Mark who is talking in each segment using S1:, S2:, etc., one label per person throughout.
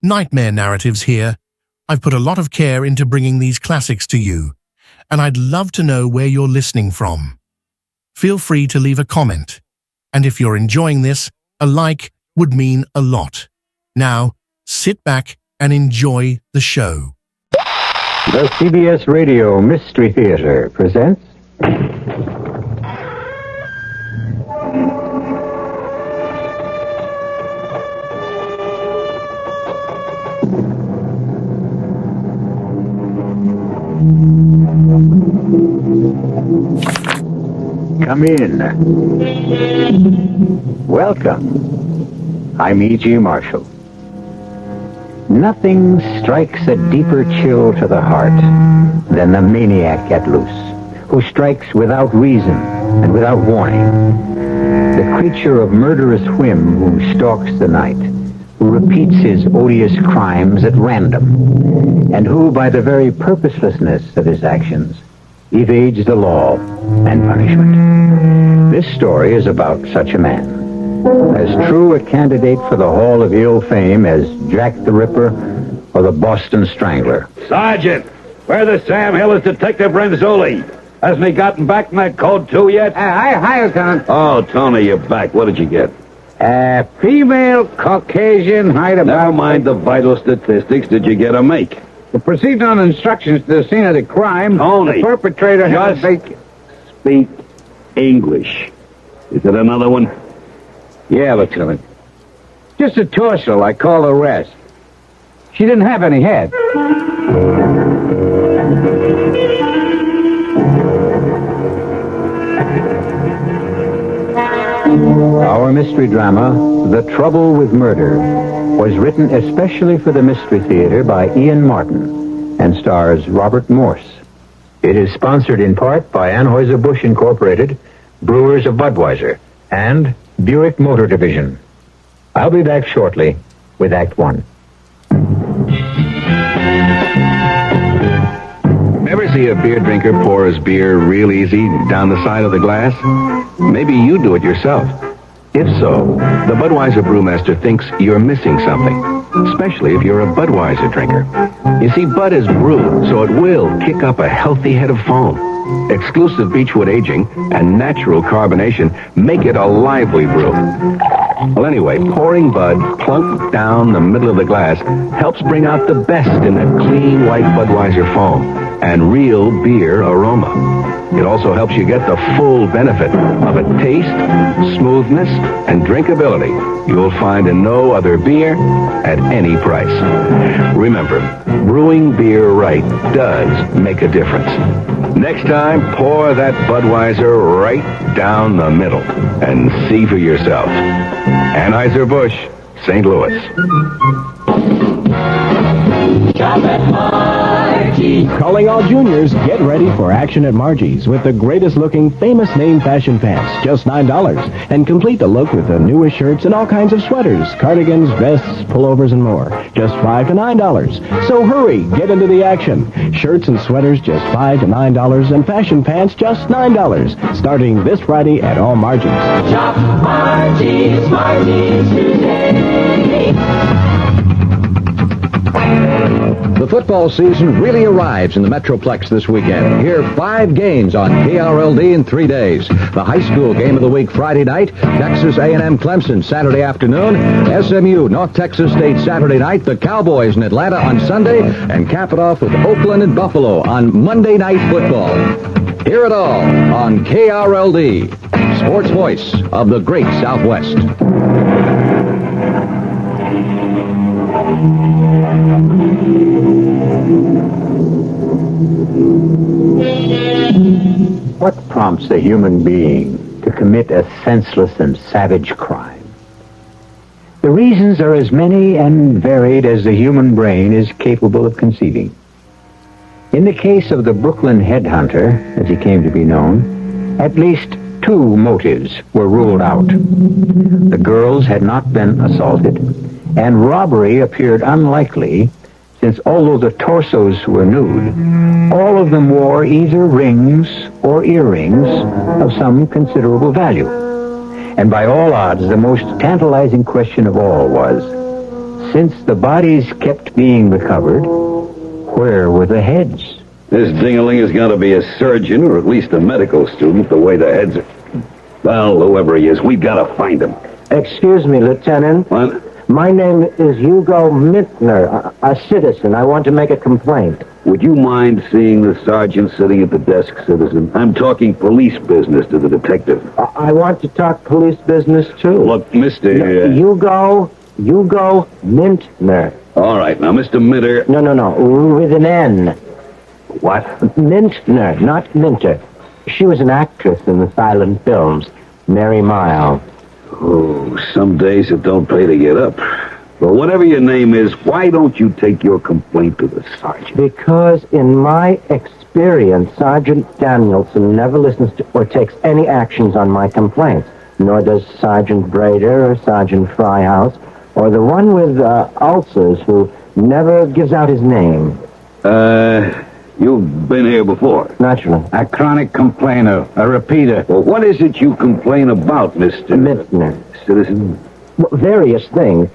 S1: Nightmare narratives here. I've put a lot of care into bringing these classics to you, and I'd love to know where you're listening from. Feel free to leave a comment, and if you're enjoying this, a like would mean a lot. Now, sit back and enjoy the show.
S2: The CBS Radio Mystery Theater presents... Come in. Welcome. I'm E.G. Marshall. Nothing strikes a deeper chill to the heart than the maniac at loose, who strikes without reason and without warning. The creature of murderous whim who stalks the night, who repeats his odious crimes at random, and who, by the very purposelessness of his actions, evades the law and punishment. This story is about such a man. As true a candidate for the Hall of Ill Fame as Jack the Ripper or the Boston Strangler.
S3: Sergeant, where the Sam Hill is Detective Renzulli? Hasn't he gotten back in that code 2 yet?
S4: Hi, Lieutenant.
S3: Oh, Tony, you're back. What did you get?
S4: Female Caucasian, height about...
S3: Never mind the vital statistics. Did you get a make?
S4: The proceeding on instructions to the scene of the crime...
S3: Tony,
S4: the perpetrator has...
S3: just speak English. Is it another one?
S4: Yeah, Lieutenant. Just a torso, like all the rest. She didn't have any head.
S2: Our mystery drama, The Trouble with Murder, was written especially for the Mystery Theater by Ian Martin and stars Robert Morse. It is sponsored in part by Anheuser-Busch Incorporated, Brewers of Budweiser, and Buick Motor Division. I'll be back shortly with Act One.
S5: Ever see a beer drinker pour his beer real easy down the side of the glass? Maybe you do it yourself. If so, the Budweiser brewmaster thinks you're missing something, especially if you're a Budweiser drinker. You see, Bud is brewed, so it will kick up a healthy head of foam. Exclusive beechwood aging and natural carbonation make it a lively brew. Well, anyway, pouring Bud plunk down the middle of the glass helps bring out the best in that clean white Budweiser foam and real beer aroma. It also helps you get the full benefit of a taste, smoothness, and drinkability you'll find in no other beer at any price. Remember, brewing beer right does make a difference. Next time, pour that Budweiser right down the middle and see for yourself. Anheuser-Busch, St. Louis.
S6: Shop at Margie's.
S7: Calling all juniors, get ready for action at Margie's with the greatest looking famous name fashion pants, just $9. And complete the look with the newest shirts and all kinds of sweaters, cardigans, vests, pullovers, and more. Just $5 to $9. So hurry, get into the action. Shirts and sweaters just $5 to $9 and fashion pants just $9. Starting this Friday at all Margie's.
S6: Shop Margie's, Margie's today.
S8: The football season really arrives in the Metroplex this weekend. Hear 5 games on KRLD in 3 days. The high school game of the week Friday night, Texas A&M Clemson Saturday afternoon, SMU North Texas State Saturday night, the Cowboys in Atlanta on Sunday, and cap it off with Oakland and Buffalo on Monday Night Football. Hear it all on KRLD, sports voice of the great Southwest.
S2: What prompts a human being to commit a senseless and savage crime? The reasons are as many and varied as the human brain is capable of conceiving. In the case of the Brooklyn headhunter, as he came to be known, at least 2 motives were ruled out. The girls had not been assaulted, and robbery appeared unlikely, since although the torsos were nude, all of them wore either rings or earrings of some considerable value. And by all odds, the most tantalizing question of all was, since the bodies kept being recovered, where were the heads?
S3: This ding-a-ling has got to be a surgeon or at least a medical student, the way the heads are. Well, whoever he is, we've got to find him.
S2: Excuse me, Lieutenant.
S3: What?
S2: My name is Hugo Mintner, a citizen. I want to make a complaint.
S3: Would you mind seeing the sergeant sitting at the desk, citizen? I'm talking police business to the detective.
S2: I want to talk police business, too.
S3: Look, Mr.
S2: Hugo Mintner.
S3: All right, now, Mr. Minter.
S2: No, with an N.
S3: What?
S2: Mintner, not Minter. She was an actress in the silent films, Mary Miles.
S3: Oh, some days it don't pay to get up. Well, whatever your name is, why don't you take your complaint to the sergeant?
S2: Because in my experience, Sergeant Danielson never listens to or takes any actions on my complaints, nor does Sergeant Brader or Sergeant Fryhouse, or the one with ulcers who never gives out his name.
S3: You've been here before.
S2: Naturally.
S4: A chronic complainer, a repeater.
S3: Well, what is it you complain about, Mr.
S2: Mintner.
S3: Citizen?
S2: Well, various things.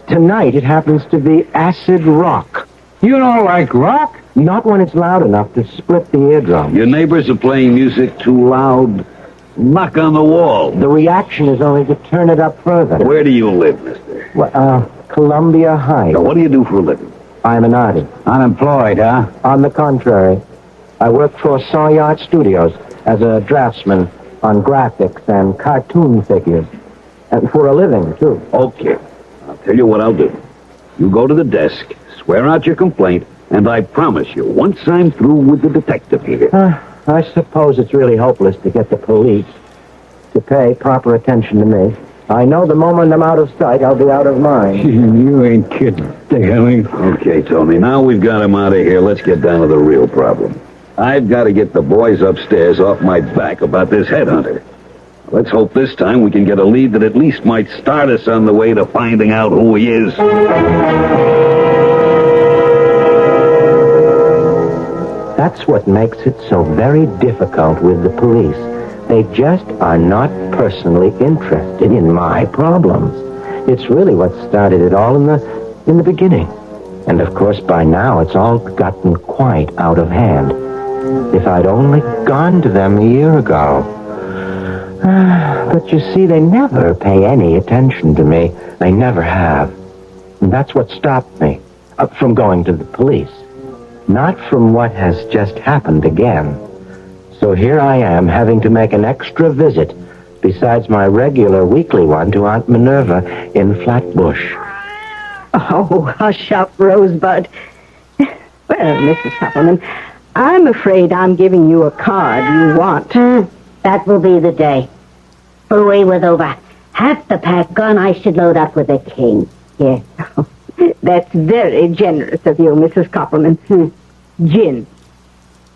S2: Tonight it happens to be acid rock.
S4: You don't like rock?
S2: Not when it's loud enough to split the eardrum.
S3: Your neighbors are playing music too loud. Knock on the wall.
S2: The reaction is only to turn it up further.
S3: Where do you live, mister?
S2: Columbia Heights.
S3: Now, what do you do for a living?
S2: I'm an artist.
S4: Unemployed, huh?
S2: On the contrary, I work for Sawyer Studios as a draftsman on graphics and cartoon figures. And for a living, too.
S3: Okay. I'll tell you what I'll do. You go to the desk, swear out your complaint, and I promise you, once I'm through with the detective here...
S2: I suppose it's really hopeless to get the police to pay proper attention to me. I know the moment I'm out of sight, I'll be out of mind.
S4: You ain't kidding, Ding-a-ling.
S3: Okay, Tony, now we've got him out of here. Let's get down to the real problem. I've got to get the boys upstairs off my back about this headhunter. Let's hope this time we can get a lead that at least might start us on the way to finding out who he is.
S2: That's what makes it so very difficult with the police. They just are not personally interested in my problems. It's really what started it all in the beginning. And of course, by now, it's all gotten quite out of hand. If I'd only gone to them a year ago. But you see, they never pay any attention to me. They never have. And that's what stopped me from going to the police. Not from what has just happened again. So here I am, having to make an extra visit, besides my regular weekly one, to Aunt Minerva in Flatbush.
S9: Oh, hush up, Rosebud. Well, Mrs. Suppleman, I'm afraid I'm giving you a card you want.
S10: That will be the day. Away with over half the pack gone, I should load up with a king. Here.
S9: That's very generous of you, Mrs. Coppelman. Gin.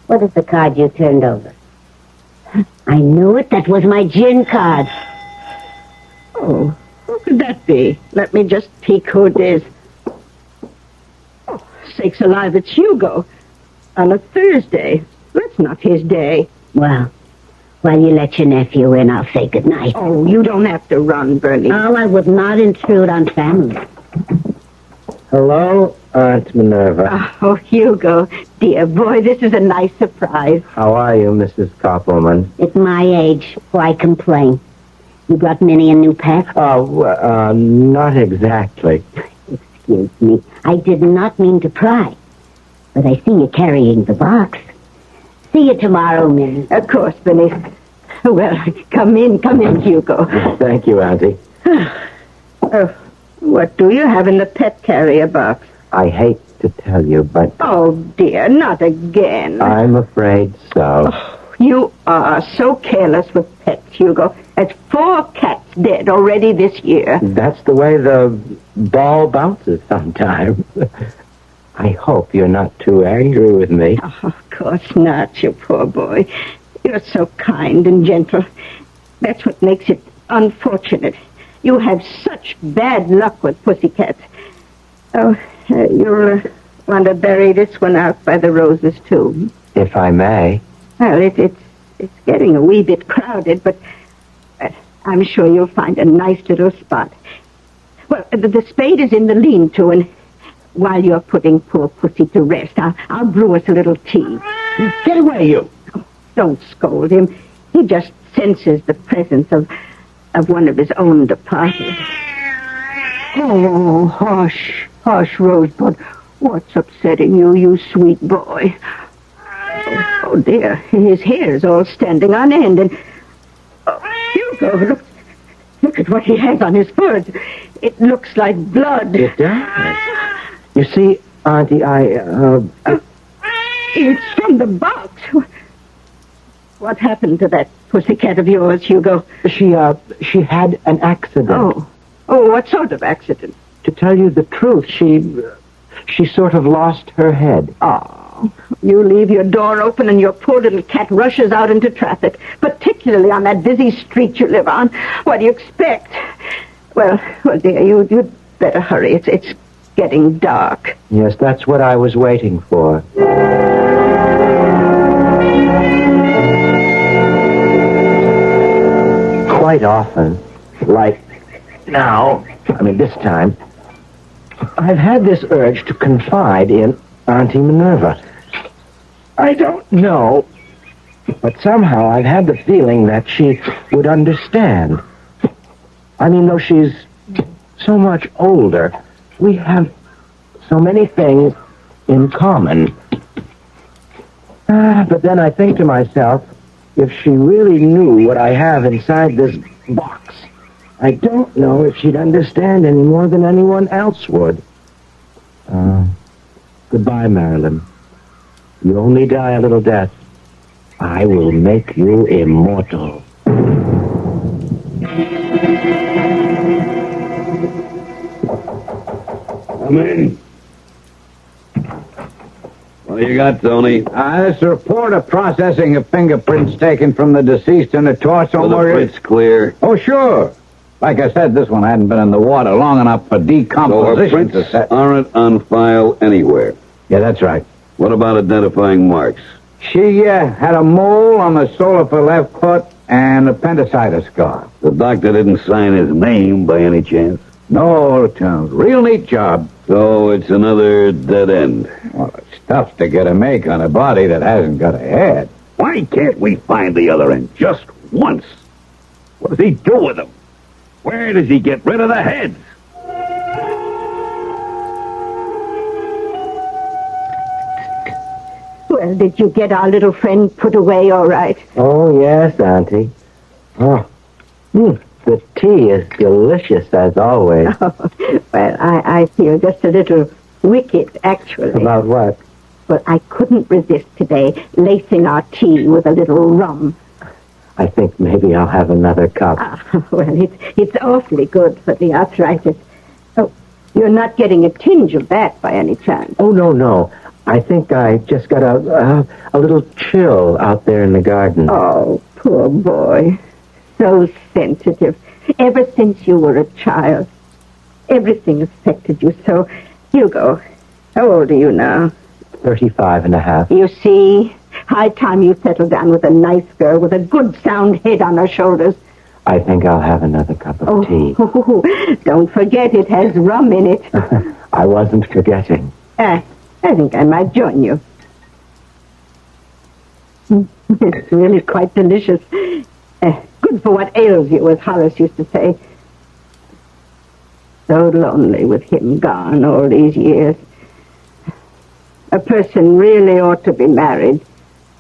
S10: What is the card you turned over? I knew it. That was my gin card.
S9: Oh, who could that be? Let me just peek who it is. Oh, sakes alive, it's Hugo. On a Thursday. That's not his day.
S10: Well, while you let your nephew in, I'll say goodnight.
S9: Oh, you don't have to run, Bernie.
S10: Oh, I would not intrude on family.
S2: Hello, Aunt Minerva.
S9: Oh, Hugo. Dear boy, this is a nice surprise.
S2: How are you, Mrs. Koppelman?
S10: At my age, why complain? You brought Minnie a new pet?
S2: Oh, not exactly.
S10: Excuse me. I did not mean to pry. But I see you carrying the box. See you tomorrow, Minnie.
S9: Of course, Benny. Well, come in, Hugo.
S2: Thank you, Auntie.
S9: What do you have in the pet carrier box?
S2: I hate to tell you, but...
S9: Oh, dear, not again.
S2: I'm afraid so.
S9: Oh, you are so careless with pets, Hugo. That's 4 cats dead already this year.
S2: That's the way the ball bounces sometimes. I hope you're not too angry with me.
S9: Oh, of course not, you poor boy. You're so kind and gentle. That's what makes it unfortunate. You have such bad luck with pussycats. Oh, you'll want to bury this one out by the roses, too.
S2: If I may.
S9: Well, it's getting a wee bit crowded, but I'm sure you'll find a nice little spot. Well, the spade is in the lean-to, and while you're putting poor Pussy to rest, I'll brew us a little tea.
S4: Get away, you.
S9: Don't scold him. He just senses the presence of one of his own departed. Oh, hush, Rosebud. What's upsetting you, you sweet boy? Oh, dear, his hair's all standing on end, and... Oh, Hugo, look at what he has on his foot. It looks like blood.
S4: It does. You see, Auntie,
S9: It's from the box. What happened to that pussycat of yours, Hugo?
S4: She had an accident.
S9: Oh, what sort of accident?
S4: To tell you the truth, she sort of lost her head.
S9: Oh, you leave your door open and your poor little cat rushes out into traffic, particularly on that busy street you live on. What do you expect? Well, dear, you'd better hurry. It's getting dark.
S4: Yes, that's what I was waiting for. Quite often, like now, this time, I've had this urge to confide in Auntie Minerva. I don't know, but somehow I've had the feeling that she would understand. Though she's so much older, we have so many things in common. But then I think to myself, if she really knew what I have inside this box, I don't know if she'd understand any more than anyone else would. Goodbye, Marilyn. You only die a little death. I will make you immortal.
S3: Come in. What do you got, Tony?
S8: This report of processing of fingerprints taken from the deceased in the torso.
S3: Well, the print's clear.
S8: Oh, sure. Like I said, this one hadn't been in the water long enough for decomposition.
S3: So our prints aren't on file anywhere.
S8: Yeah, that's right.
S3: What about identifying marks?
S8: She had a mole on the sole of her left foot and appendicitis scar.
S3: The doctor didn't sign his name by any chance?
S8: No, Lieutenant. Real neat job.
S3: So it's another dead end.
S8: Well, it's tough to get a make on a body that hasn't got a head.
S3: Why can't we find the other end just once? What does he do with them? Where does he get rid of the heads?
S9: Well, did you get our little friend put away all right?
S4: Oh, yes, Auntie. The tea is delicious, as always.
S9: Oh, well, I feel just a little wicked, actually.
S4: About what?
S9: Well, I couldn't resist today lacing our tea with a little rum.
S4: I think maybe I'll have another cup.
S9: Well, it's awfully good for the arthritis. Oh, you're not getting a tinge of that by any chance?
S4: Oh, no. I think I just got a little chill out there in the garden.
S9: Oh, poor boy. So sensitive. Ever since you were a child, everything affected you so. Hugo, how old are you now?
S4: 35 and a half.
S9: You see, high time you settled down with a nice girl with a good sound head on her shoulders.
S4: I think I'll have another cup of tea.
S9: Don't forget it has rum in it.
S4: I wasn't forgetting.
S9: I think I might join you. It's really quite delicious. Good for what ails you, as Horace used to say. So lonely with him gone all these years. A person really ought to be married.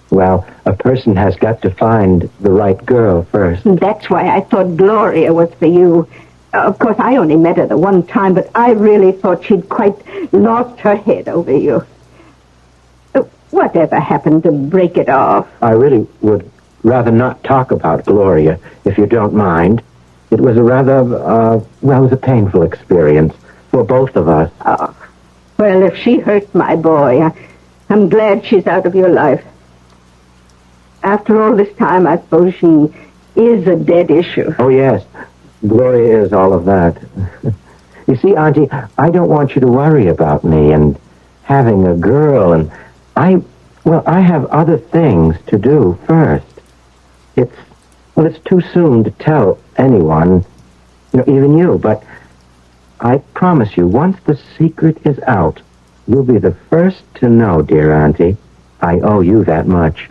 S4: Well, a person has got to find the right girl first.
S9: That's why I thought Gloria was for you. Of course, I only met her the one time, but I really thought she'd quite lost her head over you. Whatever happened to break it off?
S4: I really would rather not talk about Gloria, if you don't mind. It was a rather, it was a painful experience for both of us.
S9: Oh, well, if she hurt my boy, I'm glad she's out of your life. After all this time, I suppose she is a dead issue.
S4: Oh, yes. Gloria is all of that. You see, Auntie, I don't want you to worry about me and having a girl, and I have other things to do first. It's too soon to tell anyone, even you, but I promise you, once the secret is out, you'll be the first to know, dear Auntie. I owe you that much.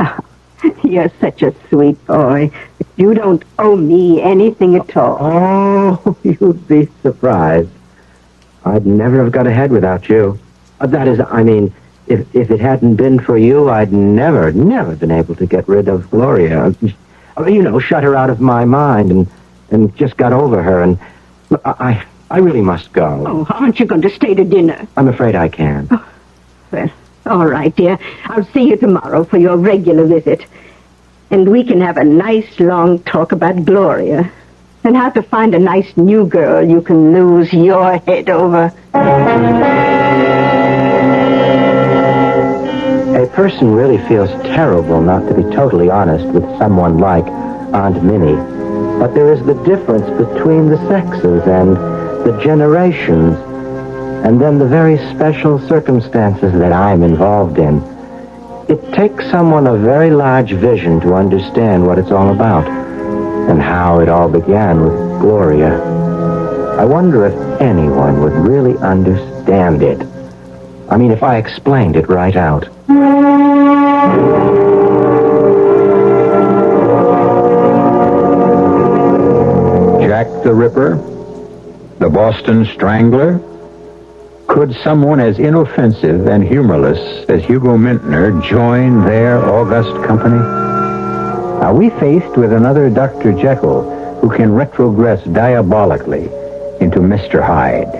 S9: You're such a sweet boy. You don't owe me anything at all.
S4: Oh, you'd be surprised. I'd never have got ahead without you. That is, I mean, if it hadn't been for you, I'd never been able to get rid of Gloria. You know, shut her out of my mind and just got over her. And look, I really must go.
S9: Oh, aren't you going to stay to dinner?
S4: I'm afraid I can.
S9: Oh, well, all right, dear. I'll see you tomorrow for your regular visit. And we can have a nice long talk about Gloria and how to find a nice new girl you can lose your head over.
S4: A person really feels terrible not to be totally honest with someone like Aunt Minnie. But there is the difference between the sexes and the generations, and then the very special circumstances that I'm involved in. It takes someone of very large vision to understand what it's all about, and how it all began with Gloria. I wonder if anyone would really understand it. I mean, if I explained it right out.
S2: Jack the Ripper? The Boston Strangler? Could someone as inoffensive and humorless as Hugo Mintner join their august company? Are we faced with another Dr. Jekyll who can retrogress diabolically into Mr. Hyde?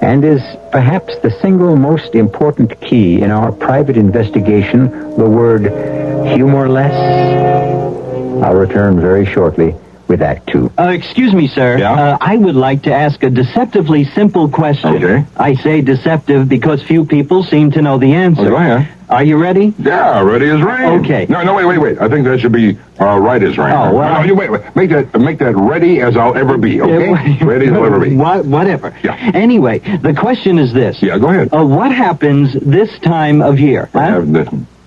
S2: And is perhaps the single most important key in our private investigation the word humorless? I'll return very shortly with Act Two.
S11: Excuse me, sir.
S3: Yeah?
S11: I would like to ask a deceptively simple question.
S3: Okay.
S11: I say deceptive because few people seem to know the answer.
S3: Oh, go ahead.
S11: Are you ready?
S3: Yeah, ready as rain.
S11: Okay.
S3: No, wait. I think that should be right as rain.
S11: Oh, well,
S3: No, you wait. Make that ready as I'll ever be, okay? Ready as I'll ever be.
S11: Whatever.
S3: Yeah.
S11: Anyway, the question is this.
S3: Yeah, go ahead.
S11: What happens this time of year? Huh?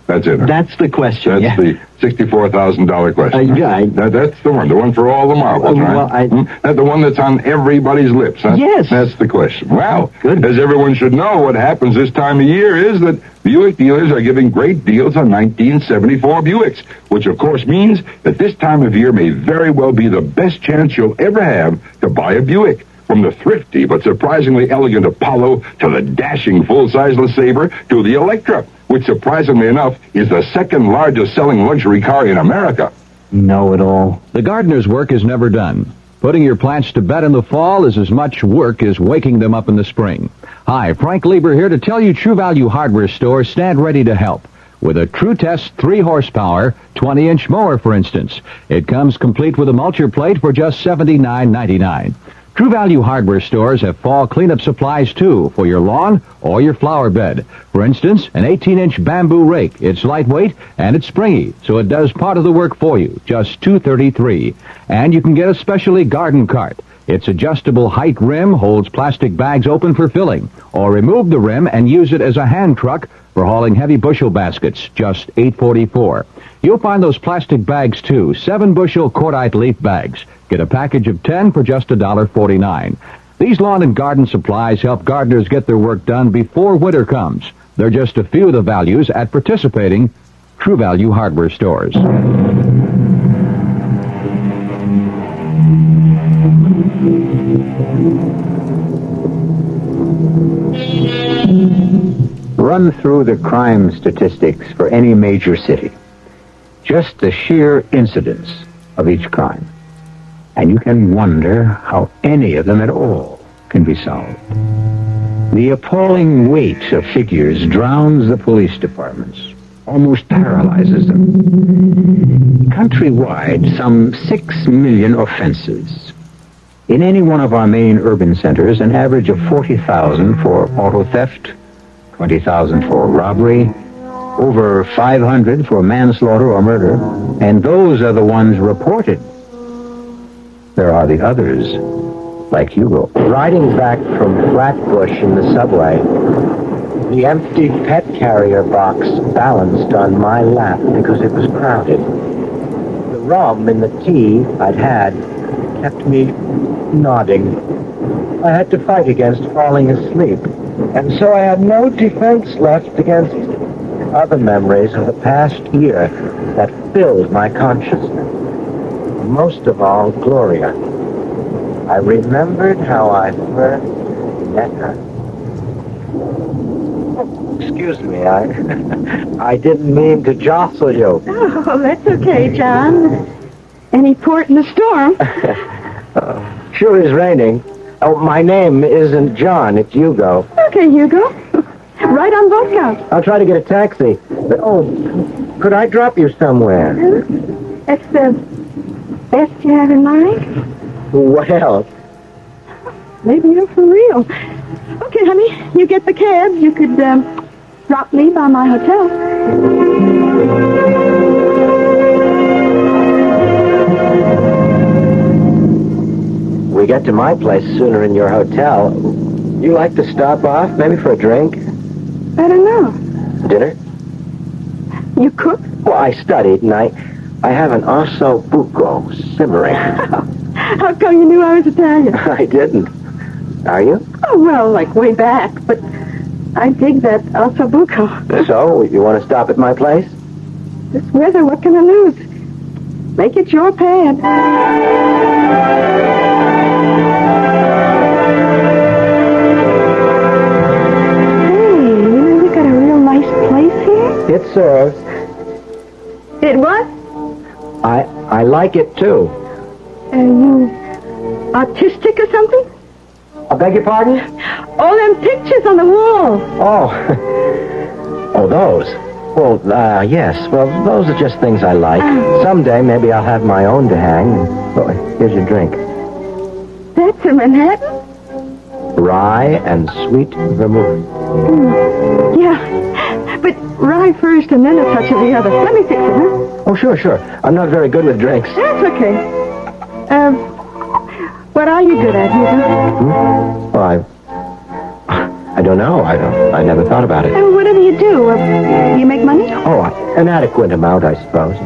S3: That's it.
S11: That's the question.
S3: That's the $64,000 question.
S11: Yeah.
S3: That's the one for all the marbles, right?
S11: Well,
S3: That's the one that's on everybody's lips, huh?
S11: Yes.
S3: That's the question. Well,
S11: Good.
S3: as everyone should know, what happens this time of year is that Buick dealers are giving great deals on 1974 Buicks, which of course means that this time of year may very well be the best chance you'll ever have to buy a Buick. From the thrifty but surprisingly elegant Apollo to the dashing full-size LeSabre to the Electra, which surprisingly enough is the second largest selling luxury car in America.
S4: Know-it-all.
S8: The gardener's work is never done. Putting your plants to bed in the fall is as much work as waking them up in the spring. Hi, Frank Lieber here to tell you True Value Hardware stores stand ready to help. With a True Test 3-horsepower, 20-inch mower, for instance. It comes complete with a mulcher plate for just $79.99. True Value Hardware stores have fall cleanup supplies, too, for your lawn or your flower bed. For instance, an 18-inch bamboo rake. It's lightweight and it's springy, so it does part of the work for you, just $233. And you can get a specialty garden cart. Its adjustable height rim holds plastic bags open for filling, or remove the rim and use it as a hand truck for hauling heavy bushel baskets, just $844. You'll find those plastic bags, too, 7-bushel cordite leaf bags. Get a package of 10 for just $1.49. These lawn and garden supplies help gardeners get their work done before winter comes. They're just a few of the values at participating True Value Hardware stores.
S2: Run through the crime statistics for any major city. Just the sheer incidence of each crime. And you can wonder how any of them at all can be solved. The appalling weight of figures drowns the police departments, almost paralyzes them. Countrywide, some 6 million offenses. In any one of our main urban centers, an average of 40,000 for auto theft, 20,000 for robbery, over 500 for manslaughter or murder, and those are the ones reported. There are the others, like Hugo.
S4: Riding back from Flatbush in the subway, the empty pet carrier box balanced on my lap because it was crowded. The rum in the tea I'd had kept me nodding. I had to fight against falling asleep. And so I had no defense left against other memories of the past year that filled my consciousness. Most of all, Gloria. I remembered how I first met her. Excuse me, I didn't mean to jostle you.
S9: Oh, that's okay, John. Any port in the storm?
S4: Sure is raining. Oh, my name isn't John, it's Hugo.
S9: Okay, Hugo. Right on both counts.
S4: I'll try to get a taxi. But, could I drop you somewhere?
S9: That's the best you have in mind?
S4: What else?
S9: Maybe you're for real. Okay, honey, you get the cab. You could drop me by my hotel.
S4: We get to my place sooner in your hotel. You like to stop off, maybe for a drink?
S9: I don't know.
S4: Dinner?
S9: You cook?
S4: Well, I studied, and I have an osso buco simmering.
S9: How come you knew I was Italian?
S4: I didn't. Are you?
S9: Oh, well, like way back, but I dig that osso buco.
S4: So, you want to stop at my place?
S9: This weather, what can I lose? Make it your pad.
S4: It serves.
S9: It what?
S4: I like it, too.
S9: You autistic or something?
S4: I beg your pardon?
S9: All them pictures on the wall.
S4: Oh. Oh, those. Well, yes. Well, those are just things I like. Someday, maybe I'll have my own to hang. Oh, here's your drink.
S9: That's a Manhattan?
S4: Rye and sweet vermouth.
S9: Yeah. But rye first and then a touch of the other. Let me fix it, huh?
S4: Oh, sure. I'm not very good with drinks.
S9: That's okay. What are you good at, Hugo?
S4: Well, I don't know. I never thought about it.
S9: Whatever you do, you make money?
S4: Oh, an adequate amount, I suppose.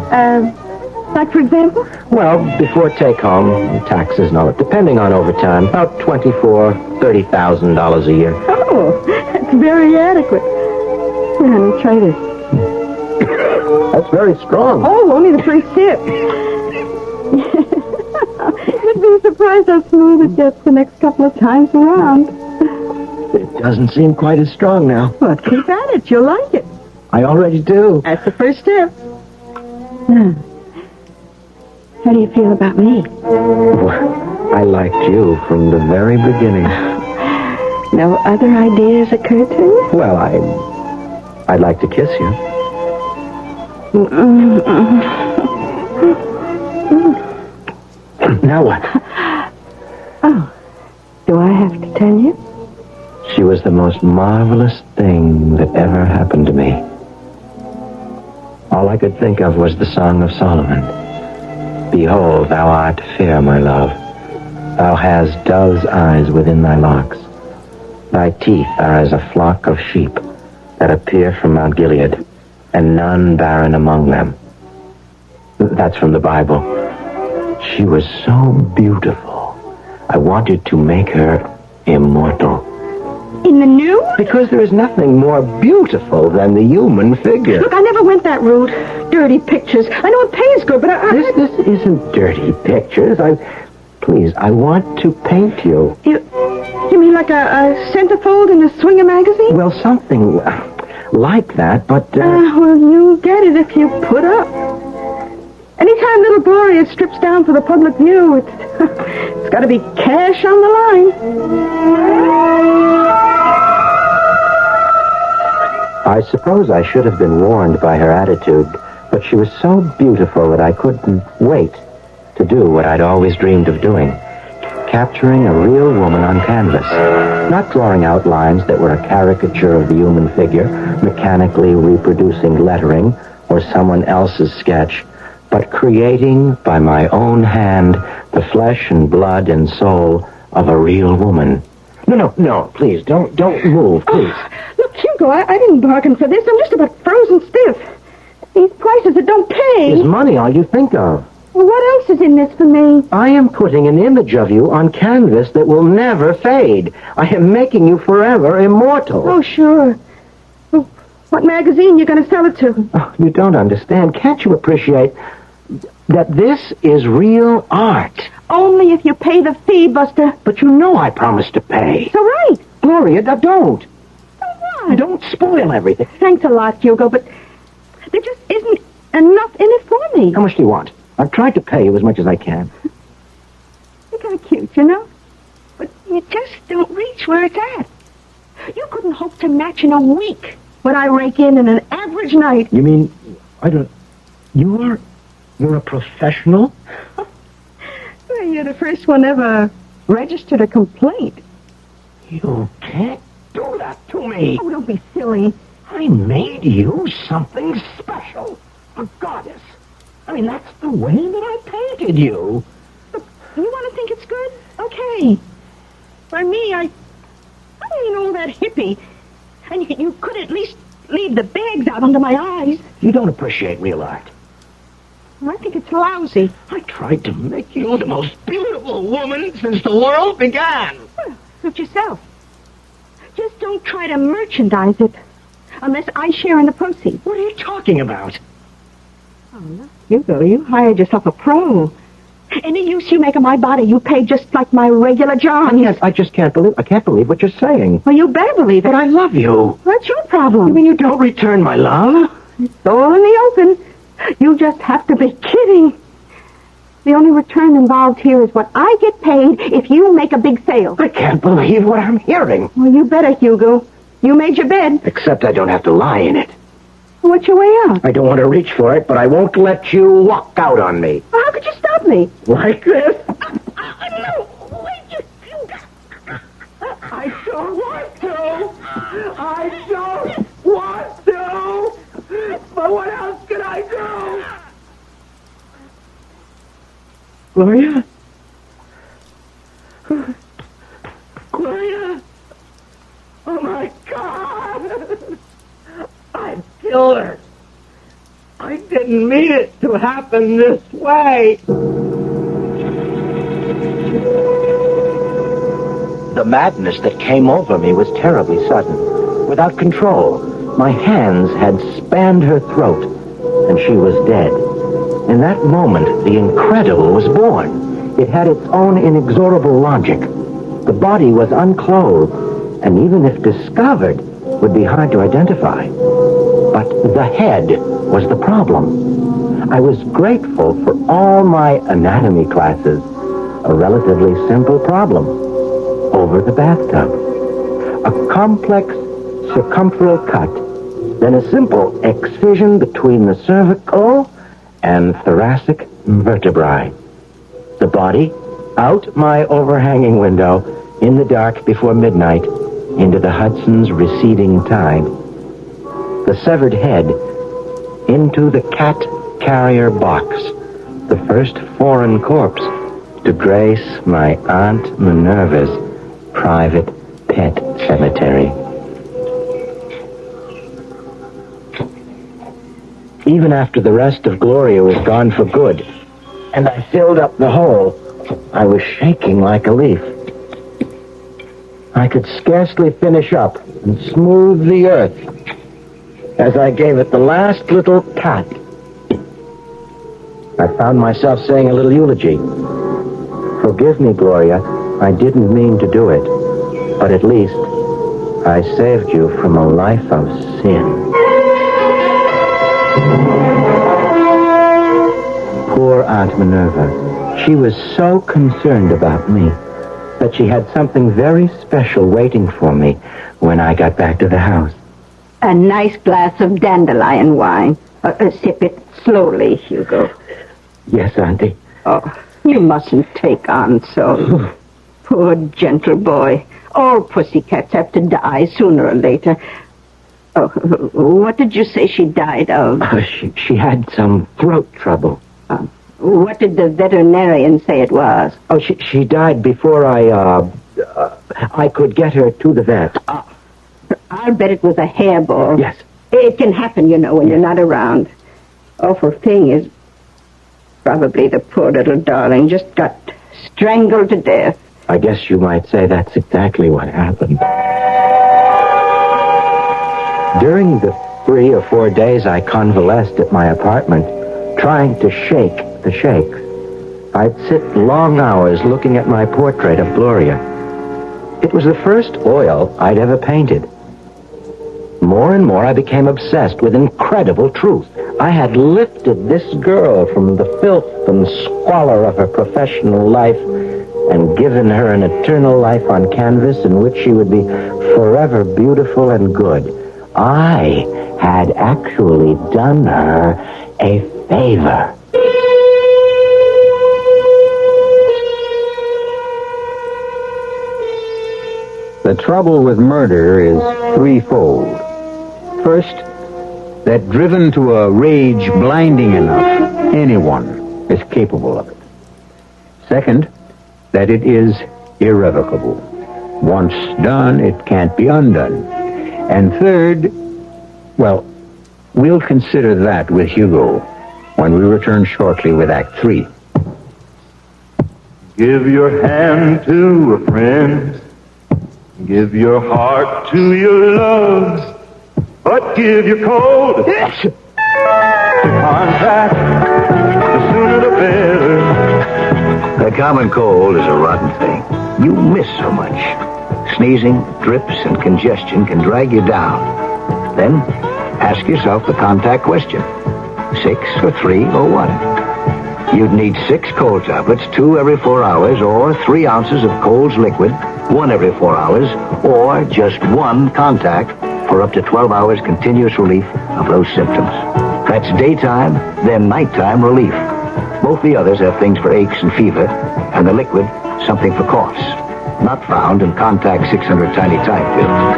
S9: Like, for example?
S4: Well, before take-home, taxes and all that, depending on overtime, about $24,000, $30,000 a year.
S9: Oh, that's very adequate. Here, honey, try this.
S4: That's very strong.
S9: Oh, only the first sip. You'd be surprised how smooth it gets the next couple of times around.
S4: It doesn't seem quite as strong now.
S9: Well, keep at it. You'll like it.
S4: I already do.
S9: That's the first step. How do you feel about me?
S4: I liked you from the very beginning.
S9: No other ideas occurred to you?
S4: Well, I'd like to kiss you. Now what?
S9: Oh, do I have to tell you?
S4: She was the most marvelous thing that ever happened to me. All I could think of was the Song of Solomon. Behold, thou art fair, my love. Thou hast dove's eyes within thy locks. Thy teeth are as a flock of sheep that appear from Mount Gilead, and none barren among them. That's from the Bible. She was so beautiful. I wanted to make her immortal.
S9: In the nude?
S4: Because there is nothing more beautiful than the human figure.
S9: Look, I never went that route. Dirty pictures. I know it pays good, but
S4: This isn't dirty pictures. Please, I want to paint you.
S9: You mean like a centerfold in a Swinger magazine?
S4: Well, something like that, but...
S9: well, you'll get it if you put up. Anytime little Gloria strips down for the public view, it's got to be cash on the line.
S4: I suppose I should have been warned by her attitude, but she was so beautiful that I couldn't wait to do what I'd always dreamed of doing. Capturing a real woman on canvas. Not drawing out lines that were a caricature of the human figure, mechanically reproducing lettering or someone else's sketch, but creating by my own hand the flesh and blood and soul of a real woman. No, please, don't move, please.
S9: Look, Hugo, I didn't bargain for this. I'm just about frozen stiff. These prices, it don't pay.
S4: Is money all you think of?
S9: Well, what else is in this for me?
S4: I am putting an image of you on canvas that will never fade. I am making you forever immortal.
S9: Oh, sure. Well, what magazine you going to sell it to?
S4: Oh, you don't understand. Can't you appreciate that this is real art?
S9: Only if you pay the fee, Buster.
S4: But you know I promised to pay.
S9: It's all right.
S4: Gloria, don't.
S9: What?
S4: Don't spoil everything.
S9: Thanks a lot, Hugo, but there just isn't enough in it for me.
S4: How much do you want? I've tried to pay you as much as I can.
S9: You're kind of cute, you know? But you just don't reach where it's at. You couldn't hope to match in a week what I rake in an average night.
S4: You mean, you're a professional?
S9: Well, you're the first one ever registered a complaint.
S4: You can't do that to me.
S9: Oh, don't be silly.
S4: I made you something special. A goddess. I mean, that's the way that I painted you.
S9: But you want to think it's good? Okay. For me, I ain't all that hippie. And you could at least leave the bags out under my eyes.
S4: You don't appreciate real art.
S9: I think it's lousy.
S4: I tried to make you the most beautiful woman since the world began.
S9: Well, suit yourself. Just don't try to merchandise it. Unless I share in the proceeds.
S4: What are you talking about?
S9: Oh, look, Hugo, you hired yourself a pro. Any use you make of my body, you pay just like my regular job.
S4: I can't believe what you're saying.
S9: Well, you better believe it.
S4: But I love you.
S9: That's your problem.
S4: You mean you don't return my love?
S9: It's all in the open. You just have to be kidding. The only return involved here is what I get paid if you make a big sale.
S4: I can't believe what I'm hearing.
S9: Well, you better, Hugo. You made your bed.
S4: Except I don't have to lie in it.
S9: What's your way out?
S4: I don't want to reach for it, but I won't let you walk out on me.
S9: Well, how could you stop me?
S4: Like this?
S9: No, wait, you
S4: I don't want to. I don't want to. But what else can I do? Gloria? Gloria? Oh, my God. I killed her. I didn't mean it to happen this way. The madness that came over me was terribly sudden. Without control, my hands had spanned her throat, and she was dead. In that moment, the incredible was born. It had its own inexorable logic. The body was unclothed, and even if discovered, would be hard to identify. But the head was the problem. I was grateful for all my anatomy classes. A relatively simple problem. Over the bathtub. A complex circumferential cut, then a simple excision between the cervical and thoracic vertebrae. The body, out my overhanging window, in the dark before midnight, into the Hudson's receding tide. The severed head, into the cat carrier box, the first foreign corpse to grace my Aunt Minerva's private pet cemetery. Even after the rest of Gloria was gone for good, and I filled up the hole, I was shaking like a leaf. I could scarcely finish up and smooth the earth as I gave it the last little cut. I found myself saying a little eulogy. Forgive me, Gloria. I didn't mean to do it. But at least I saved you from a life of sin. Poor Aunt Minerva. She was so concerned about me that she had something very special waiting for me when I got back to the house.
S9: A nice glass of dandelion wine. Sip it slowly, Hugo.
S4: Yes, Auntie.
S9: Oh, you mustn't take on so. Poor gentle boy. All pussycats have to die sooner or later. Oh, what did you say she died of?
S4: She had some throat trouble.
S9: What did the veterinarian say it was?
S4: Oh, she died before I could get her to the vet.
S9: I'll bet it was a hairball.
S4: Yes.
S9: It can happen, you know, when you're not around. Awful thing is, Probably the poor little darling just got strangled to death.
S4: I guess you might say that's exactly what happened. During the 3 or 4 days I convalesced at my apartment, trying to shake the shakes, I'd sit long hours looking at my portrait of Gloria. It was the first oil I'd ever painted. More and more I became obsessed with incredible truth. I had lifted this girl from the filth and squalor of her professional life and given her an eternal life on canvas in which she would be forever beautiful and good. I had actually done her a favor.
S2: The trouble with murder is threefold. First, that driven to a rage blinding enough, anyone is capable of it. Second, that it is irrevocable. Once done, it can't be undone. And third, well, we'll consider that with Hugo when we return shortly with Act 3.
S12: Give your hand to a friend. Give your heart to your love. But give your cold to contact. The sooner the better.
S8: A common cold is a rotten thing. You miss so much. Sneezing, drips, and congestion can drag you down. Then, ask yourself the contact question. 6 or 3 or 1? You'd need 6 cold tablets, 2 every 4 hours, or 3 ounces of Cold's liquid, 1 every 4 hours, or just 1 contact for up to 12 hours continuous relief of those symptoms. That's daytime, then nighttime relief. Both the others have things for aches and fever, and the liquid, something for coughs. Not found in Contact 600 Tiny Type pills.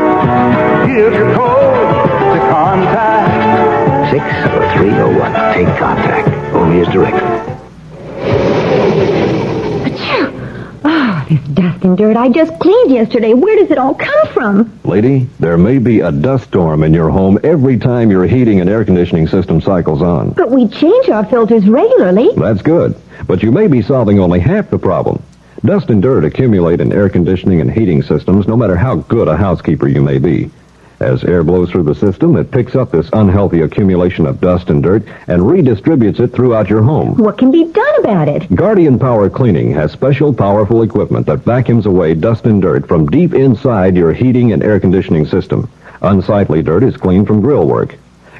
S12: Give your cold to contact.
S8: 6 or 3 or 1. Take Contact. Only as directed.
S13: Oh, this dust and dirt I just cleaned yesterday. Where does it all come from?
S5: Lady, there may be a dust storm in your home every time your heating and air conditioning system cycles on.
S13: But we change our filters regularly.
S5: That's good, but you may be solving only half the problem. Dust and dirt accumulate in air conditioning and heating systems no matter how good a housekeeper you may be. As air blows through the system, it picks up this unhealthy accumulation of dust and dirt and redistributes it throughout your home.
S13: What can be done about it?
S5: Guardian Power Cleaning has special powerful equipment that vacuums away dust and dirt from deep inside your heating and air conditioning system. Unsightly dirt is cleaned from grill work.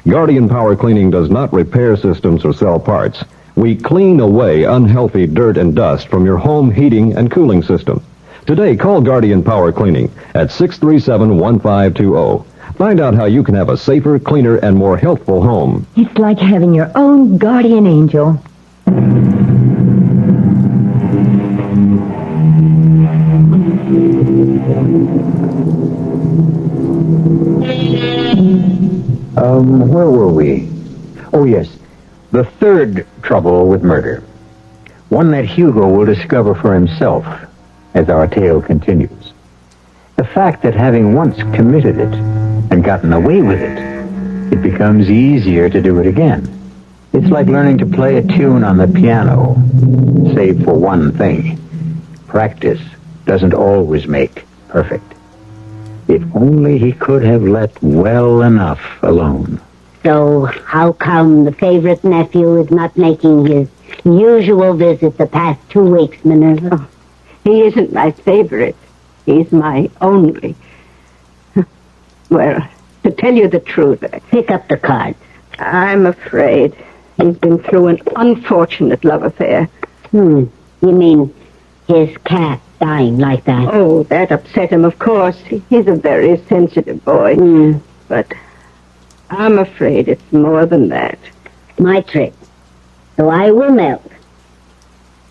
S5: Guardian Power Cleaning does not repair systems or sell parts. We clean away unhealthy dirt and dust from your home heating and cooling system. Today, call Guardian Power Cleaning at 637-1520. Find out how you can have a safer, cleaner, and more healthful home.
S13: It's like having your own guardian angel.
S2: Where were we? Oh, yes. The third trouble with murder. One that Hugo will discover for himself as our tale continues. The fact that having once committed it and gotten away with it, it becomes easier to do it again. It's like learning to play a tune on the piano, save for one thing. Practice doesn't always make perfect. If only he could have let well enough alone.
S10: So how come the favorite nephew is not making his usual visit the past 2 weeks, Minerva?
S9: Oh, he isn't my favorite. He's my only. Well, to tell you the truth,
S10: Pick up the cards.
S9: I'm afraid he's been through an unfortunate love affair.
S10: You mean his cat dying like that?
S9: Oh, that upset him, of course. He's a very sensitive boy. But I'm afraid it's more than that.
S10: My trick. So I will melt.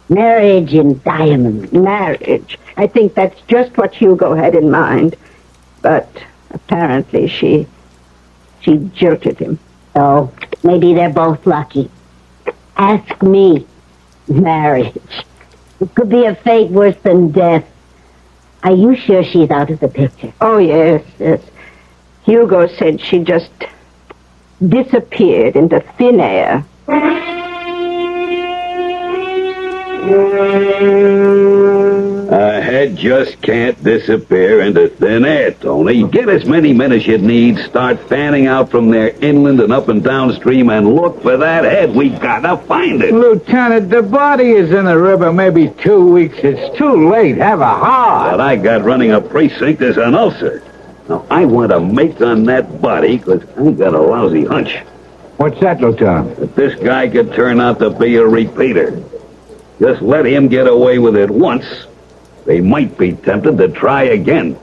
S10: Marriage in diamonds.
S9: Marriage. I think that's just what Hugo had in mind. But apparently she jilted him.
S10: Oh, maybe they're both lucky. Ask me. Marriage. It could be a fate worse than death. Are you sure she's out of the picture?
S9: Oh, yes. Hugo said she just disappeared into thin air.
S3: A head just can't disappear into thin air, Tony. Get as many men as you need, start fanning out from there inland and up and downstream, and look for that head. We gotta find it.
S14: Lieutenant, the body is in the river maybe 2 weeks. It's too late. Have a heart.
S3: What I got running a precinct is an ulcer. Now, I want to make on that body because I got a lousy hunch.
S14: What's that, Lieutenant?
S3: That this guy could turn out to be a repeater. Just let him get away with it once. They might be tempted to try again.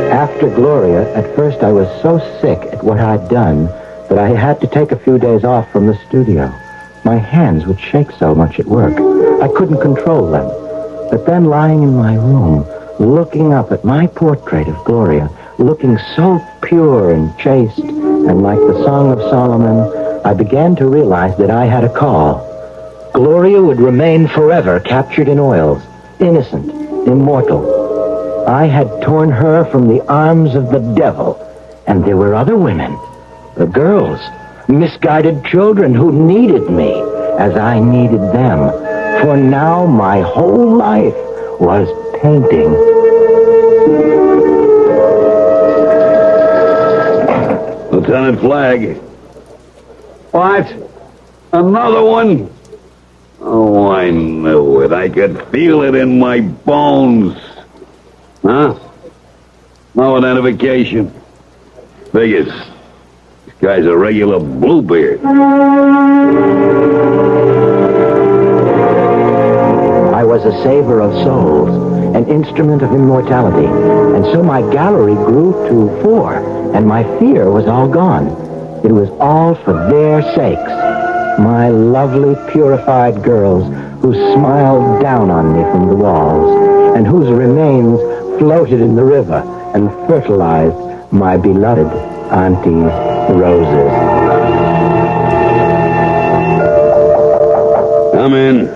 S2: After Gloria, at first I was so sick at what I'd done that I had to take a few days off from the studio. My hands would shake so much at work. I couldn't control them. But then lying in my room, looking up at my portrait of Gloria, looking so pure and chaste, and like the Song of Solomon, I began to realize that I had a call. Gloria would remain forever captured in oils, innocent, immortal. I had torn her from the arms of the devil, and there were other women, the girls, misguided children who needed me as I needed them. For now my whole life was painting.
S3: Lieutenant Flagg. What? Another one? Oh, I knew it. I could feel it in my bones. Huh? No identification. Figures. This guy's a regular Bluebeard.
S2: I was a saver of souls, an instrument of immortality, and so my gallery grew to 4, and my fear was all gone. It was all for their sakes. My lovely, purified girls who smiled down on me from the walls, and whose remains floated in the river and fertilized my beloved Auntie's roses.
S3: Come in.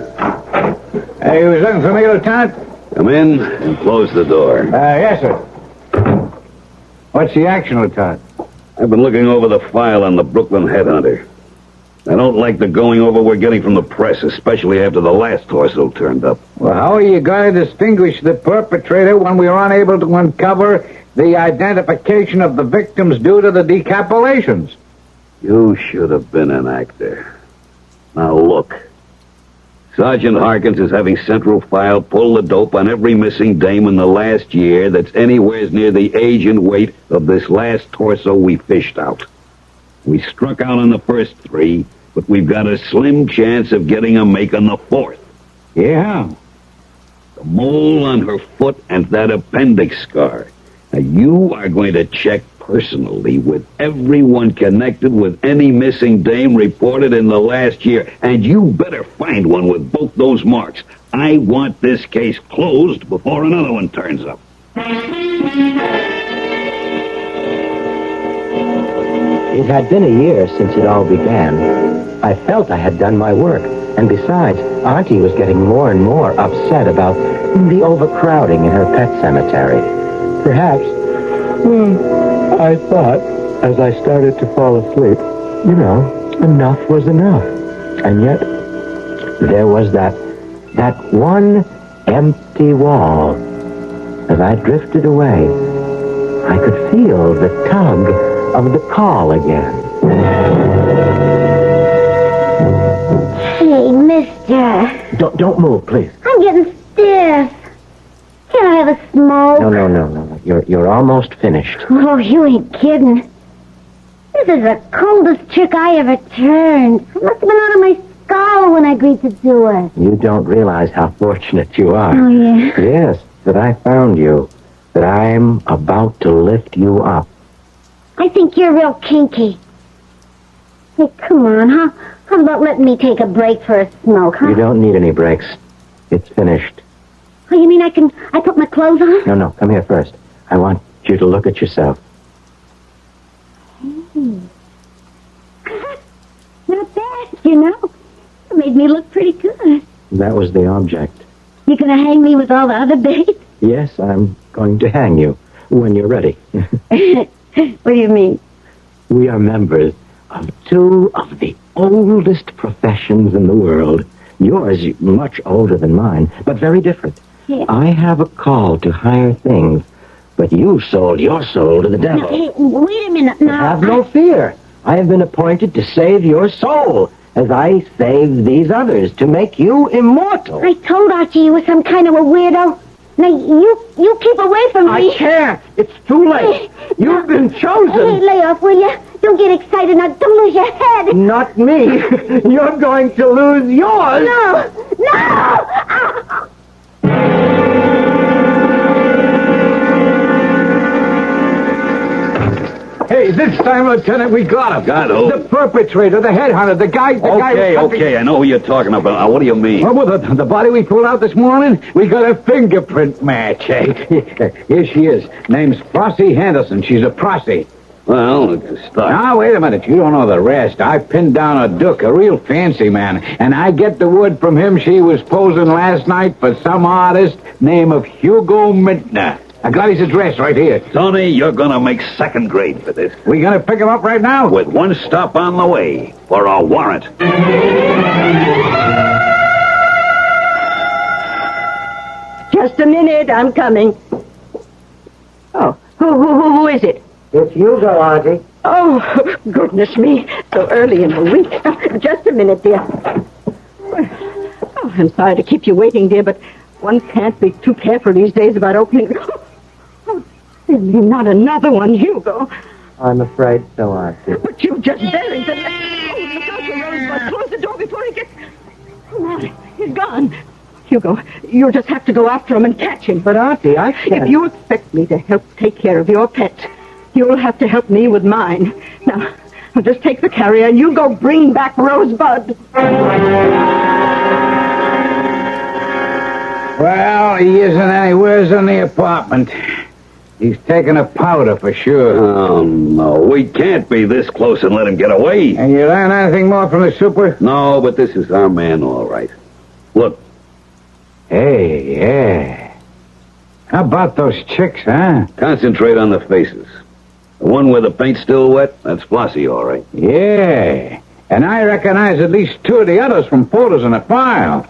S14: Hey, you was looking for me, Lieutenant?
S3: Come in and close the door.
S14: Yes, sir. What's the action, Lieutenant?
S3: I've been looking over the file on the Brooklyn headhunter. I don't like the going over we're getting from the press, especially after the last torso turned up.
S14: Well, how are you going to distinguish the perpetrator when we are unable to uncover the identification of the victims due to the decapitations?
S3: You should have been an actor. Now look. Sergeant Harkins is having Central File pull the dope on every missing dame in the last year that's anywhere near the age and weight of this last torso we fished out. We struck out on the first 3, but we've got a slim chance of getting a make on the 4th.
S14: Yeah.
S3: The mole on her foot and that appendix scar. Now, you are going to check personally with everyone connected with any missing dame reported in the last year, and you better find one with both those marks. I want this case closed before another one turns up.
S2: It had been a year since it all began. I felt I had done my work, and besides, Auntie was getting more and more upset about the overcrowding in her pet cemetery. Perhaps, I thought, as I started to fall asleep, enough was enough. And yet, there was that one empty wall. As I drifted away, I could feel the tug of the call again.
S10: Hey, mister.
S2: Don't move, please.
S10: I'm getting stiff. Can I have a smoke?
S2: No. You're almost finished.
S10: Oh, you ain't kidding. This is the coldest trick I ever turned. I must have been out of my skull when I agreed to do it.
S2: You don't realize how fortunate you are.
S10: Oh, yeah?
S2: Yes, that I found you. That I'm about to lift you up.
S10: I think you're real kinky. Hey, come on, huh? How about letting me take a break for a smoke, huh?
S2: You don't need any breaks. It's finished.
S10: Oh, you mean I put my clothes on?
S2: No, come here first. I want you to look at yourself.
S10: Not bad, It made me look pretty good.
S2: That was the object.
S10: You gonna hang me with all the other babes?
S2: Yes, I'm going to hang you when you're ready.
S10: What do you mean?
S2: We are members of 2 of the
S4: oldest professions in the world. Yours much older than mine, but very different.
S10: Yeah.
S4: I have a call to higher things, but you sold your soul to the devil.
S10: Now, hey, wait a minute now.
S4: Have no fear. I have been appointed to save your soul, as I saved these others, to make you immortal.
S10: I told Archie you were some kind of a weirdo. Now, you keep away from me.
S4: I can't. It's too late. You've been chosen.
S10: Hey, lay off, will you? Don't get excited now. Don't lose your head.
S4: Not me. You're going to lose yours.
S10: No. Ah.
S14: Hey, this time, Lieutenant, we got him.
S3: Got who?
S14: The perpetrator, the headhunter, the guy...
S3: Okay, I know who you're talking about. Now, what do you mean?
S14: Oh, well, the body we pulled out this morning, we got a fingerprint match. Hey, here she is. Name's Flossie Henderson. She's a prossy.
S3: Well, it's a start.
S14: Now, wait a minute. You don't know the rest. I pinned down a Duke, a real fancy man, and I get the word from him she was posing last night for some artist named of Hugo Mintner. I got his address right here.
S3: Tony, you're gonna make second grade for this.
S14: We gonna pick him up right now?
S3: With one stop on the way for a warrant.
S9: Just a minute, I'm coming. Oh, who is it?
S4: It's Hugo, Auntie.
S9: Oh, goodness me, so early in the week. Just a minute, dear. Oh, I'm sorry to keep you waiting, dear, but one can't be too careful these days about opening... Oh, not another one, Hugo.
S4: I'm afraid so, Auntie.
S9: But you just buried the... Oh, look out for Rosebud. Close the door before he gets... Oh, my, he's gone. Hugo, you'll just have to go after him and catch him.
S4: But, Auntie, I can't...
S9: If you expect me to help take care of your pet, you'll have to help me with mine. Now, I'll just take the carrier and you go bring back Rosebud.
S14: Well, he isn't anywheres in the apartment. He's taking a powder for sure.
S3: Oh, no. We can't be this close and let him get away.
S14: And you learn anything more from the super?
S3: No, but this is our man, all right. Look.
S14: Hey, yeah. How about those chicks, huh?
S3: Concentrate on the faces. The one where the paint's still wet, that's Flossie, all right.
S14: Yeah. And I recognize at least two of the others from photos in the file.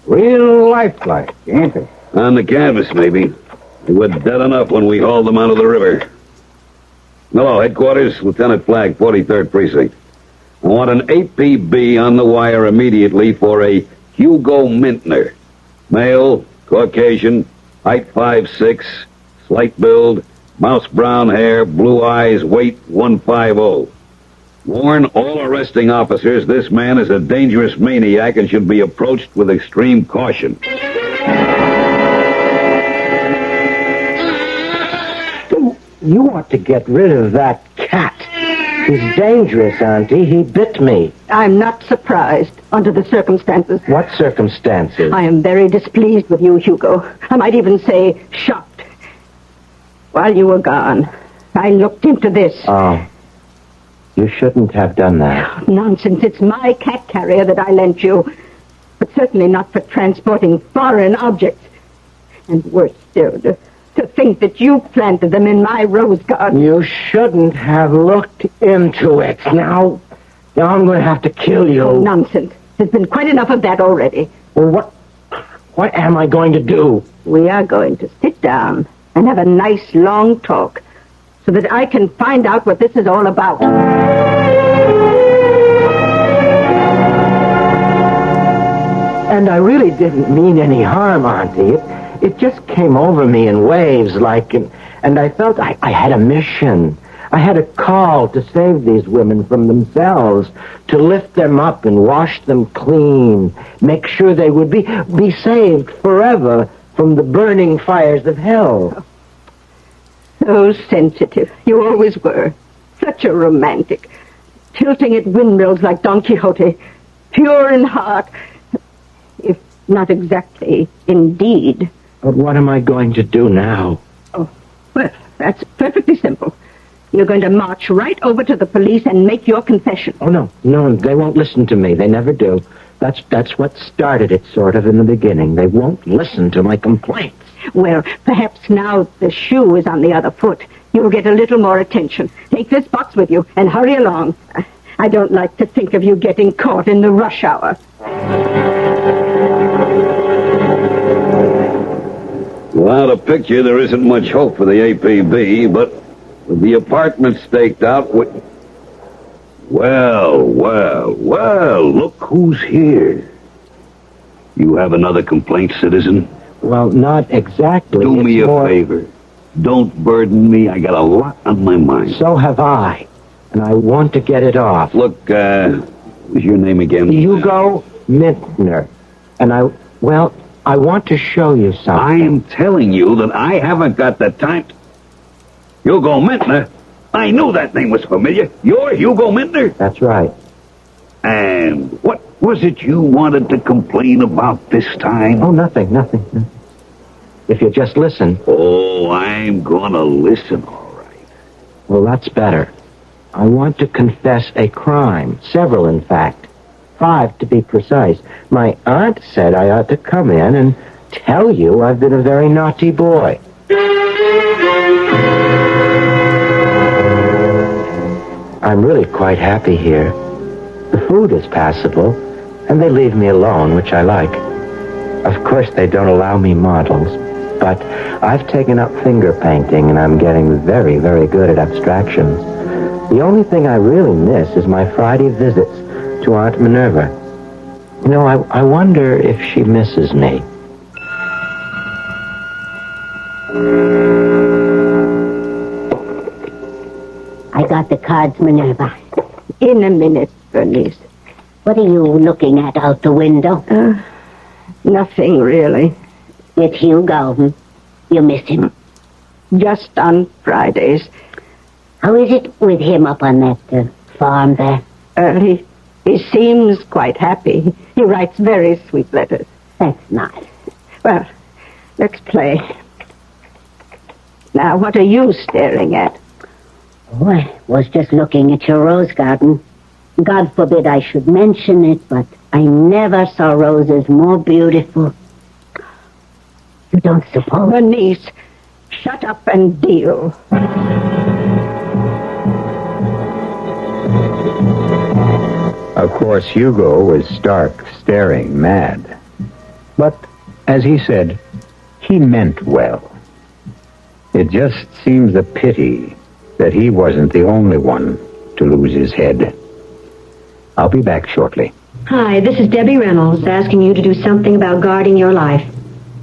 S14: Real lifelike, ain't they?
S3: On the canvas, maybe. They were dead enough when we hauled them out of the river. Hello, headquarters, Lieutenant Flagg, 43rd Precinct. I want an APB on the wire immediately for a Hugo Mintner. Male, Caucasian, height 5'6", slight build, mouse brown hair, blue eyes, weight 150. Warn all arresting officers this man is a dangerous maniac and should be approached with extreme caution.
S4: You want to get rid of that cat. He's dangerous, Auntie. He bit me.
S9: I'm not surprised under the circumstances.
S4: What circumstances?
S9: I am very displeased with you, Hugo. I might even say shocked. While you were gone, I looked into this.
S4: Oh. You shouldn't have done that.
S9: Nonsense. It's my cat carrier that I lent you. But certainly not for transporting foreign objects. And worse still, to think that you planted them in my rose garden.
S4: You shouldn't have looked into it. Now I'm going to have to kill you.
S9: Oh, nonsense. There's been quite enough of that already.
S4: Well, what am I going to do?
S9: We are going to sit down and have a nice long talk so that I can find out what this is all about.
S4: And I really didn't mean any harm, Auntie. It just came over me in waves, and I felt I had a mission. I had a call to save these women from themselves, to lift them up and wash them clean, make sure they would be saved forever from the burning fires of hell.
S9: So sensitive. You always were. Such a romantic. Tilting at windmills like Don Quixote. Pure in heart. If not exactly indeed.
S4: But what am I going to do now?
S9: Oh, well, that's perfectly simple. You're going to march right over to the police and make your confession.
S4: Oh, no, they won't listen to me. They never do. That's what started it, sort of, in the beginning. They won't listen to my complaints.
S9: Well, perhaps now the shoe is on the other foot. You'll get a little more attention. Take this box with you and hurry along. I don't like to think of you getting caught in the rush hour.
S3: Without a picture, there isn't much hope for the APB, but with the apartment staked out, well, look who's here. You have another complaint, citizen?
S4: Well, not exactly.
S3: Do me a
S4: more...
S3: favor. Don't burden me. I got a lot on my mind.
S4: So have I. And I want to get it off.
S3: Look, what's your name again?
S4: Hugo Mintner. And I want to show you something.
S3: I am telling you that I haven't got the time. Hugo Mintner? I knew that name was familiar. You're Hugo Mintner?
S4: That's right.
S3: And what was it you wanted to complain about this time?
S4: Oh, nothing. If you just listen.
S3: Oh, I'm gonna listen, all right.
S4: Well, that's better. I want to confess a crime. Several, in fact. 5, to be precise. My aunt said I ought to come in and tell you I've been a very naughty boy. I'm really quite happy here. The food is passable, and they leave me alone, which I like. Of course, they don't allow me models, but I've taken up finger painting, and I'm getting very, very good at abstractions. The only thing I really miss is my Friday visits to Aunt Minerva. You know, I wonder if she misses me.
S10: I got the cards, Minerva.
S9: In a minute, Bernice.
S10: What are you looking at out the window?
S9: Nothing, really.
S10: With Hugo, You miss him?
S9: Just on Fridays.
S10: How is it with him up on that farm there?
S9: He seems quite happy. He writes very sweet letters.
S10: That's nice.
S9: Well, let's play. Now, what are you staring at?
S10: Oh, I was just looking at your rose garden. God forbid I should mention it, but I never saw roses more beautiful. You don't suppose?
S9: Bernice, shut up and deal.
S2: Of course, Hugo was stark, staring mad. But, as he said, he meant well. It just seems a pity that he wasn't the only one to lose his head. I'll be back shortly.
S13: Hi, this is Debbie Reynolds asking you to do something about guarding your life.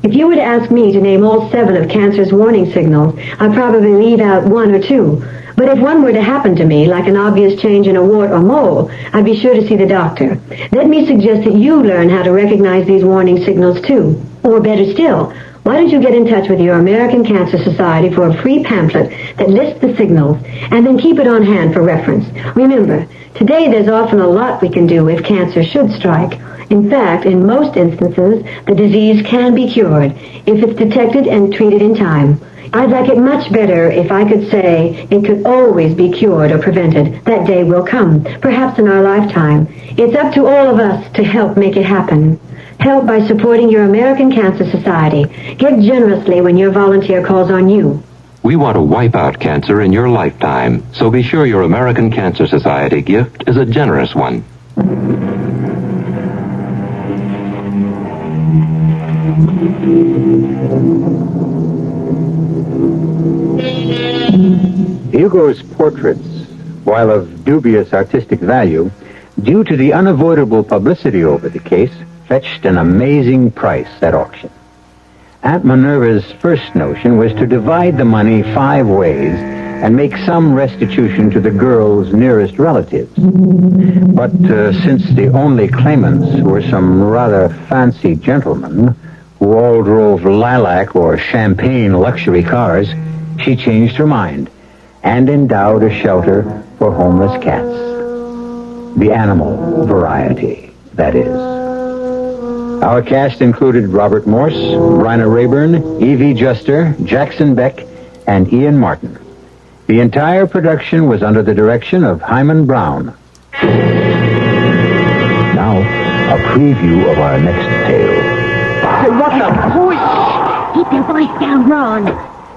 S13: If you were to ask me to name all 7 of cancer's warning signals, I'd probably leave out 1 or 2. But if one were to happen to me, like an obvious change in a wart or mole, I'd be sure to see the doctor. Let me suggest that you learn how to recognize these warning signals, too. Or better still, why don't you get in touch with your American Cancer Society for a free pamphlet that lists the signals, and then keep it on hand for reference. Remember, today there's often a lot we can do if cancer should strike. In fact, in most instances, the disease can be cured if it's detected and treated in time. I'd like it much better if I could say it could always be cured or prevented. That day will come, perhaps in our lifetime. It's up to all of us to help make it happen. Help by supporting your American Cancer Society. Give generously when your volunteer calls on you.
S5: We want to wipe out cancer in your lifetime, so be sure your American Cancer Society gift is a generous one.
S2: Hugo's portraits, while of dubious artistic value, due to the unavoidable publicity over the case, fetched an amazing price at auction. Aunt Minerva's first notion was to divide the money 5 ways and make some restitution to the girl's nearest relatives. But since the only claimants were some rather fancy gentlemen who all drove lilac or champagne luxury cars, she changed her mind and endowed a shelter for homeless cats. The animal variety, that is. Our cast included Robert Morse, Bryna Rayburn, Evie Juster, Jackson Beck, and Ian Martin. The entire production was under the direction of Hyman Brown. Now, a preview of our next tale.
S10: What the? Keep your voice down, Ron.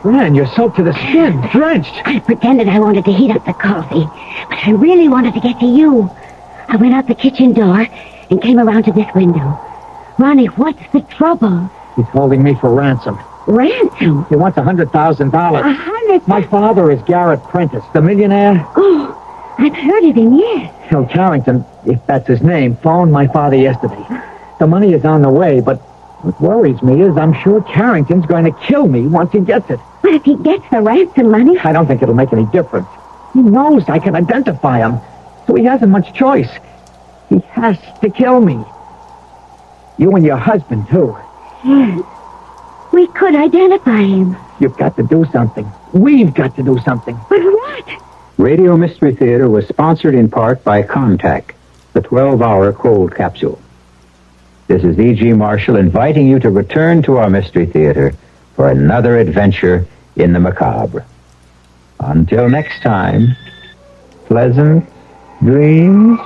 S4: Fran, you're soaked to the skin, drenched.
S10: I pretended I wanted to heat up the coffee, but I really wanted to get to you. I went out the kitchen door and came around to this window. Ronnie, what's the trouble?
S4: He's holding me for ransom.
S10: Ransom?
S4: He wants $100,000.
S10: $100,000?
S4: My father is Garrett Prentice, the millionaire.
S10: Oh, I've heard of him, yes.
S4: Phil Carrington, if that's his name, phoned my father yesterday. The money is on the way, but what worries me is I'm sure Carrington's going to kill me once he gets it.
S10: But if he gets the ransom money...
S4: I don't think it'll make any difference. He knows I can identify him, so he hasn't much choice. He has to kill me. You and your husband, too.
S10: Yes. We could identify him.
S4: You've got to do something. We've got to do something.
S10: But what?
S2: Radio Mystery Theater was sponsored in part by Contact, the 12-hour cold capsule. This is E.G. Marshall inviting you to return to our Mystery Theater for another adventure in the macabre. Until next time, pleasant dreams.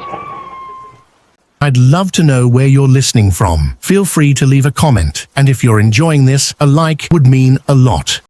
S1: I'd love to know where you're listening from. Feel free to leave a comment, and if you're enjoying this, a like would mean a lot.